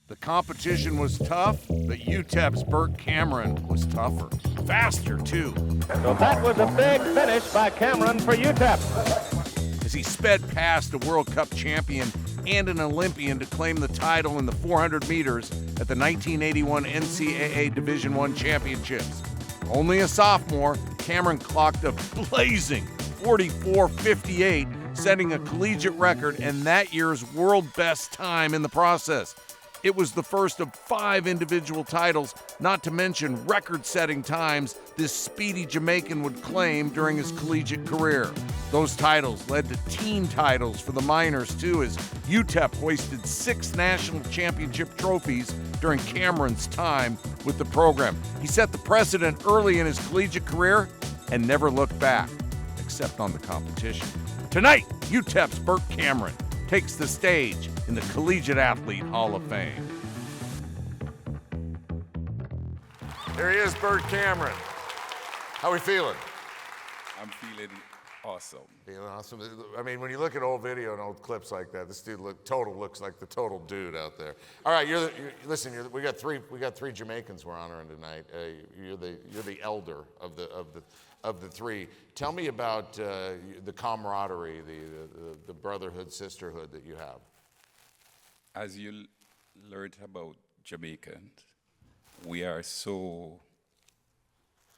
The competition was tough, but UTEP's Bert Cameron was tougher. Faster, too. So that was a big finish by Cameron for UTEP. As he sped past a World Cup champion and an Olympian to claim the title in the 400 meters at the 1981 NCAA Division I Championships. Only a sophomore, Cameron clocked a blazing 44:58, setting a collegiate record and that year's world best time in the process. It was the first of 5 individual titles, not to mention record-setting times this speedy Jamaican would claim during his collegiate career. Those titles led to team titles for the Miners, too, as UTEP hoisted 6 national championship trophies during Cameron's time with the program. He set the precedent early in his collegiate career and never looked back, except on the competition. Tonight, UTEP's Bert Cameron takes the stage in the Collegiate Athlete Hall of Fame. There he is, Bert Cameron. How we feeling? I'm feeling awesome. Feeling awesome. I mean, when you look at old video and old clips like that, this dude looks like the total dude out there. All right, we got three Jamaicans we're honoring tonight. You're the elder of the three. Tell me about the camaraderie, the brotherhood, sisterhood that you have. As you learned about Jamaicans, we are so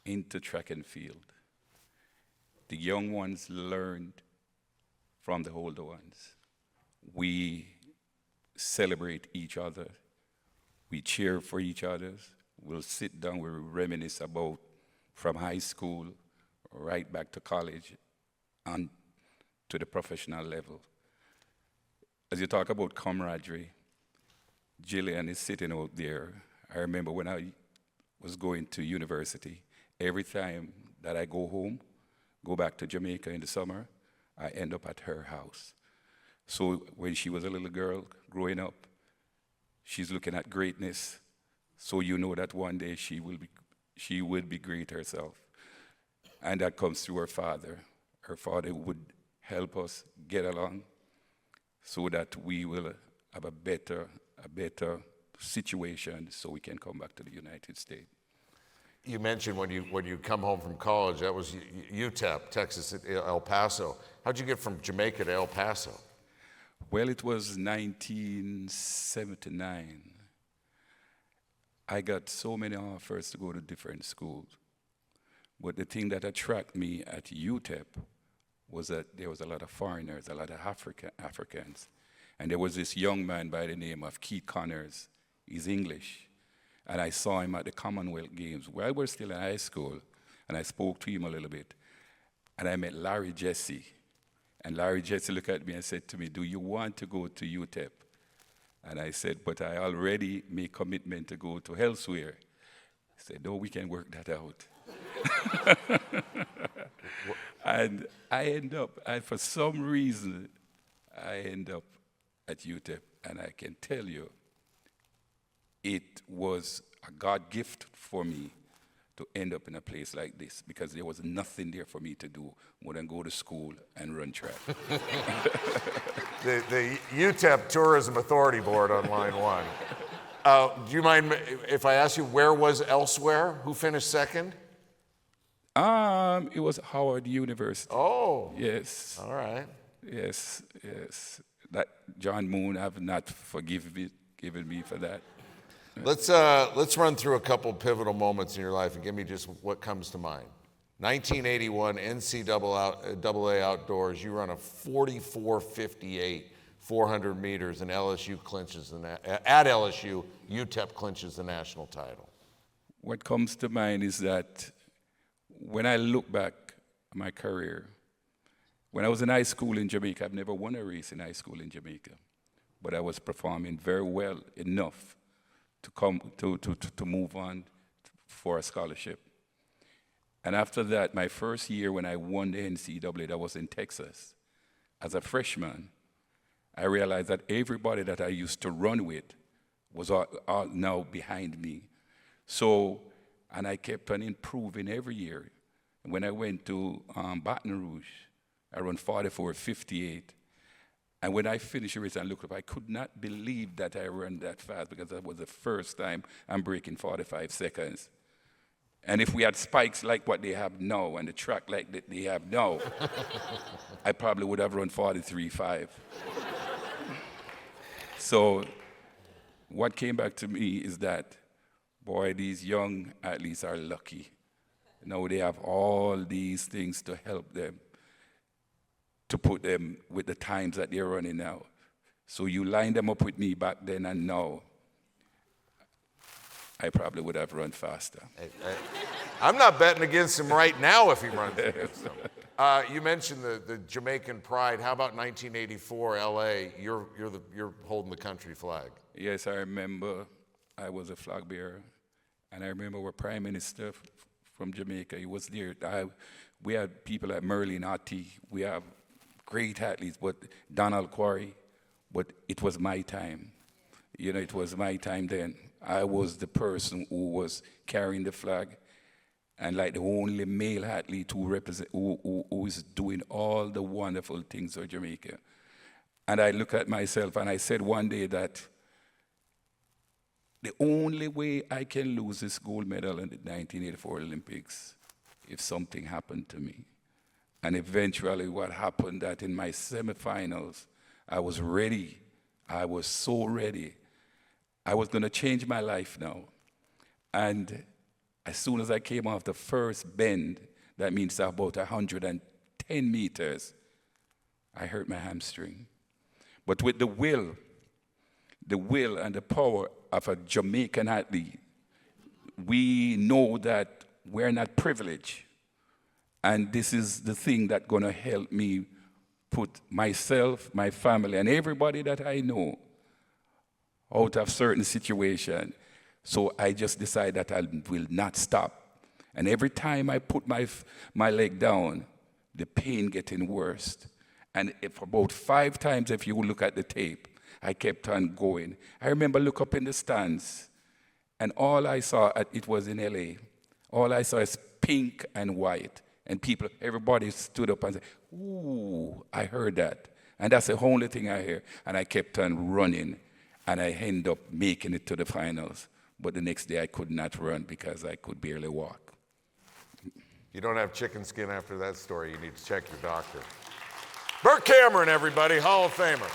into track and field. The young ones learned from the older ones. We celebrate each other. We cheer for each other. We'll sit down, we'll reminisce about from high school right back to college and to the professional level. As you talk about camaraderie, Jillian is sitting out there. I remember when I was going to university, every time that I go home, go back to Jamaica in the summer, I end up at her house. So when she was a little girl growing up, she's looking at greatness, so you know that one day she will be great herself. And that comes through her father. Her father would help us get along so that we will have a better situation so we can come back to the United States. You mentioned when you come home from college, that was UTEP, Texas, El Paso. How'd you get from Jamaica to El Paso? Well, it was 1979. I got so many offers to go to different schools. But the thing that attracted me at UTEP was that there was a lot of foreigners, a lot of Africans. And there was this young man by the name of Keith Connors. He's English. And I saw him at the Commonwealth Games while we were still in high school. And I spoke to him a little bit. And I met Larry Jesse. And Larry Jesse looked at me and said to me, "Do you want to go to UTEP?" And I said, "But I already made commitment to go to elsewhere." He said, "No, we can work that out." And for some reason, I end up at UTEP, and I can tell you, it was a God gift for me to end up in a place like this, because there was nothing there for me to do more than go to school and run track. The UTEP Tourism Authority Board on line 1. Do you mind if I ask you where was elsewhere? Who finished second? It was Howard University. Oh. Yes. All right. Yes. That John Moon have not given me for that. Let's run through a couple pivotal moments in your life and give me just what comes to mind. 1981 NCAA Outdoors, you run a 44:58 400 meters, and LSU clinches at LSU, UTEP clinches the national title. What comes to mind is that when I look back at my career, when I was in high school in Jamaica, I've never won a race in high school in Jamaica, but I was performing very well enough to move on for a scholarship. And after that, my first year when I won the NCAA, that was in Texas, as a freshman, I realized that everybody that I used to run with was all now behind me. And I kept on improving every year. When I went to Baton Rouge, I ran 44:58. And when I finished the race and looked up, I could not believe that I ran that fast because that was the first time I'm breaking 45 seconds. And if we had spikes like what they have now and the track like that they have now, I probably would have run 43.5. So what came back to me is that, boy, these young athletes are lucky. Now they have all these things to help them, to put them with the times that they're running now. So you line them up with me back then and now, I probably would have run faster. I'm not betting against him right now if he runs against him. You mentioned the Jamaican pride. How about 1984 LA? You're holding the country flag. Yes, I remember I was a flag bearer, and I remember our Prime Minister from Jamaica, he was there. We had people like Merlin Ottey, we have great athletes, but Donald Quarry, but it was my time. You know, it was my time then. I was the person who was carrying the flag, and like the only male athlete who is doing all the wonderful things for Jamaica. And I look at myself and I said one day that the only way I can lose this gold medal in the 1984 Olympics if something happened to me. And eventually what happened that in my semifinals, I was ready. I was so ready. I was going to change my life now. And as soon as I came off the first bend, that means about 110 meters, I hurt my hamstring. But with the will and the power of a Jamaican athlete, we know that we're not privileged. And this is the thing that's going to help me put myself, my family, and everybody that I know out of certain situation. So I just decided that I will not stop. And every time I put my leg down, the pain getting worse. And if about 5 times, if you look at the tape, I kept on going. I remember look up in the stands, and all I saw, it was in LA, all I saw is pink and white. And people, everybody stood up and said, ooh, I heard that. And that's the only thing I hear. And I kept on running, and I ended up making it to the finals. But the next day I could not run because I could barely walk. You don't have chicken skin after that story. You need to check your doctor. Bert Cameron, everybody, Hall of Famer.